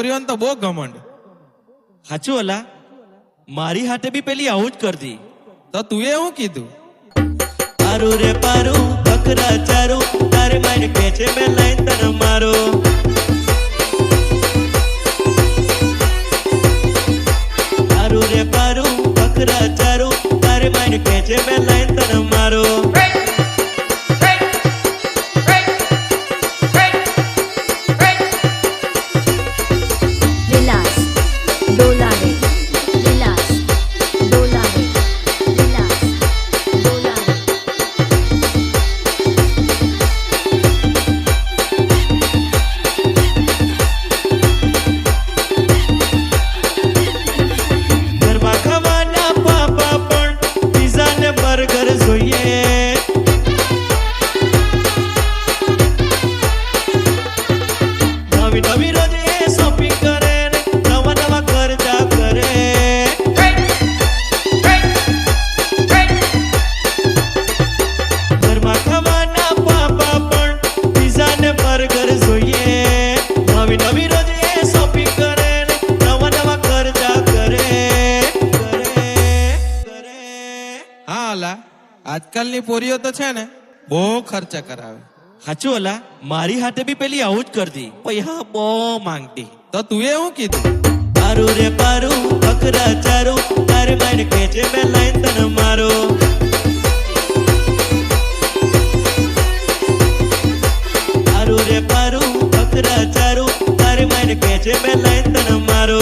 पोरियों तो बो घमंड हाचू अला मारी हाथे भी पेली आउट कर दी तो तू ये हूँ कीधु पारू रे पारू बकरा चारू तारे मायने केचे में लाइन तन मारो पारू रे पारू बकरा चारू तारे मायने केचे में लाइन तन मारो Relax, dolare, relax, dolare, relax, dolare. ઘરમાં ખાવાના પાપા પણ પીઝા ને બર્ગર જોઈએ નવી નવી રોજ એ શોપિંગ કરે ને નવા નવા ખર્ચા કરે ઘરમાં ખાવાના પાપા પણ પીઝા ને બર્ગર જોઈએ નવી નવી રોજ એ શોપિંગ કરે ને નવા નવા ખર્ચા કરે हाँ अला आजकल नी पोरियो तो छे ने बो खर्चा करावे हाचू अला मारी हाथे भी पेली आउट कर दी पैसा बो मांगती तो तू ये हूँ कीधु पारू रे पारू बकरा चारू तारे मायने केचे में लाइन तन मारो पारू रे पारू बकरा चारू तारे मायने केचे में लाइन तन मारो